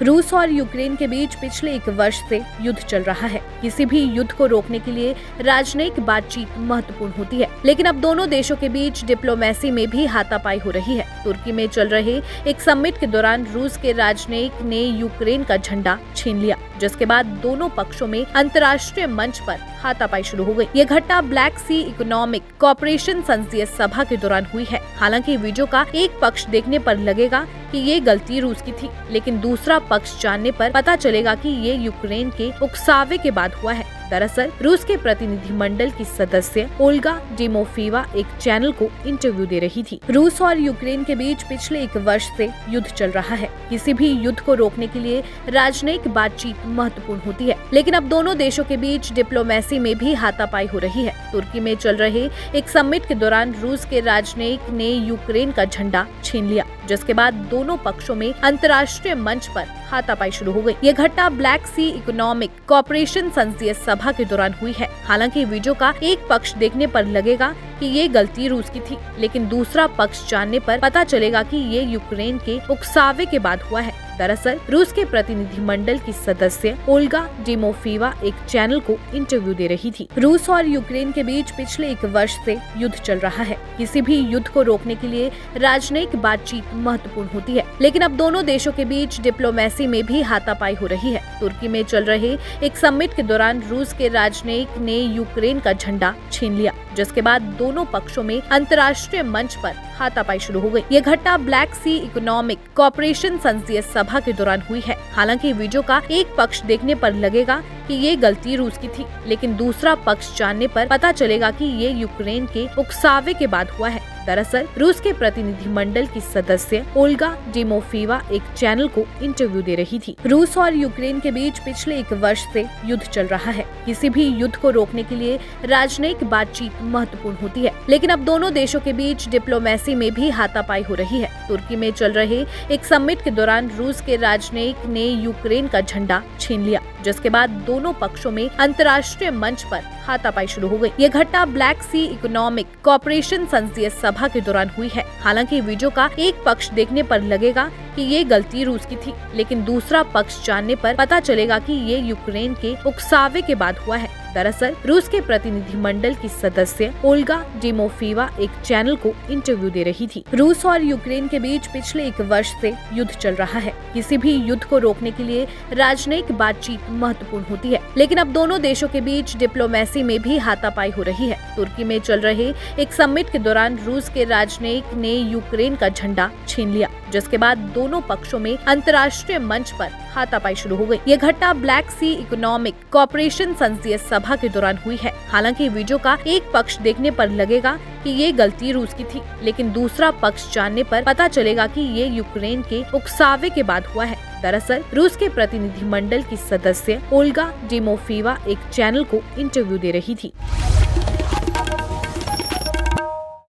रूस और यूक्रेन के बीच पिछले 1 वर्ष से युद्ध चल रहा है। किसी भी युद्ध को रोकने के लिए राजनयिक बातचीत महत्वपूर्ण होती है, लेकिन अब दोनों देशों के बीच डिप्लोमेसी में भी हाथापाई हो रही है। तुर्की में चल रहे एक समिट के दौरान रूस के राजनयिक ने यूक्रेन का झंडा छीन लिया, जिसके बाद दोनों पक्षों में अंतर्राष्ट्रीय मंच पर हाथापाई शुरू हो गई। ये घटना ब्लैक सी इकोनॉमिक कॉपरेशन संसदीय सभा के दौरान हुई है। हालांकि वीडियो का एक पक्ष देखने पर लगेगा कि ये गलती रूस की थी, लेकिन दूसरा पक्ष जानने पर पता चलेगा कि ये यूक्रेन के उकसावे के बाद हुआ है। दरअसल रूस के प्रतिनिधिमंडल की सदस्य ओल्गा डिमोफीवा एक चैनल को इंटरव्यू दे रही थी। रूस और यूक्रेन के बीच पिछले 1 वर्ष से युद्ध चल रहा है। किसी भी युद्ध को रोकने के लिए राजनयिक बातचीत महत्वपूर्ण होती है, लेकिन अब दोनों देशों के बीच डिप्लोमेसी में भी हाथापाई हो रही है। तुर्की में चल रहे एक समिट के दौरान रूस के राजनयिक ने यूक्रेन का झंडा छीन लिया, जिसके बाद दोनों पक्षों में अंतर्राष्ट्रीय मंच पर हाथापाई शुरू हो गई। ये घटना ब्लैक सी इकोनॉमिक कॉपरेशन संसदीय सभा के दौरान हुई है। हालांकि वीडियो का एक पक्ष देखने पर लगेगा कि ये गलती रूस की थी, लेकिन दूसरा पक्ष जानने पर पता चलेगा कि ये यूक्रेन के उकसावे के बाद हुआ है। दरअसल रूस के प्रतिनिधिमंडल की सदस्य ओल्गा डिमोफीवा एक चैनल को इंटरव्यू दे रही थी। रूस और यूक्रेन के बीच पिछले 1 वर्ष से युद्ध चल रहा है। किसी भी युद्ध को रोकने के लिए राजनयिक बातचीत महत्वपूर्ण होती है, लेकिन अब दोनों देशों के बीच डिप्लोमेसी में भी हाथापाई हो रही है। तुर्की में चल रहे एक समिट के दौरान रूस के राजनयिक ने यूक्रेन का झंडा छीन लिया, जिसके बाद दोनों पक्षों में अंतर्राष्ट्रीय मंच पर हाथापाई शुरू हो गई। ये घटना ब्लैक सी इकोनॉमिक कॉपरेशन संसदीय सभा के दौरान हुई है। हालांकि वीडियो का एक पक्ष देखने पर लगेगा कि ये गलती रूस की थी, लेकिन दूसरा पक्ष जानने पर पता चलेगा कि ये यूक्रेन के उकसावे के बाद हुआ है। दरअसल रूस के प्रतिनिधिमंडल की सदस्य ओल्गा डिमोफीवा एक चैनल को इंटरव्यू दे रही थी। रूस और यूक्रेन के बीच पिछले 1 वर्ष से युद्ध चल रहा है। किसी भी युद्ध को रोकने के लिए राजनयिक बातचीत महत्वपूर्ण होती है, लेकिन अब दोनों देशों के बीच डिप्लोमेसी में भी हाथापाई हो रही है। तुर्की में चल रहे एक समिट के दौरान रूस के राजनयिक ने यूक्रेन का झंडा छीन लिया, जिसके बाद दोनों पक्षों में अंतर्राष्ट्रीय मंच पर हाथापाई शुरू हो गई। ये घटना ब्लैक सी इकोनॉमिक कॉपरेशन संसदीय सभा के दौरान हुई है। हालांकि वीडियो का एक पक्ष देखने पर लगेगा कि ये गलती रूस की थी, लेकिन दूसरा पक्ष जानने पर पता चलेगा कि ये यूक्रेन के उकसावे के बाद हुआ है। दरअसल रूस के प्रतिनिधिमंडल की सदस्य ओल्गा डिमोफीवा एक चैनल को इंटरव्यू दे रही थी। रूस और यूक्रेन के बीच पिछले 1 वर्ष से युद्ध चल रहा है। किसी भी युद्ध को रोकने के लिए राजनयिक बातचीत महत्वपूर्ण होती है, लेकिन अब दोनों देशों के बीच डिप्लोमेसी में भी हाथापाई हो रही है। तुर्की में चल रहे एक समिट के दौरान रूस के राजनयिक ने यूक्रेन का झंडा छीन लिया, जिसके बाद दोनों पक्षों में अंतर्राष्ट्रीय मंच पर हाथापाई शुरू हो गई। ये घटना ब्लैक सी इकोनॉमिक कॉपरेशन संसदीय सभा के दौरान हुई है। हालांकि वीडियो का एक पक्ष देखने पर लगेगा कि ये गलती रूस की थी, लेकिन दूसरा पक्ष जानने पर पता चलेगा कि ये यूक्रेन के उकसावे के बाद हुआ है। दरअसल रूस के प्रतिनिधिमंडल की सदस्य ओल्गा डिमोफीवा एक चैनल को इंटरव्यू दे रही थी।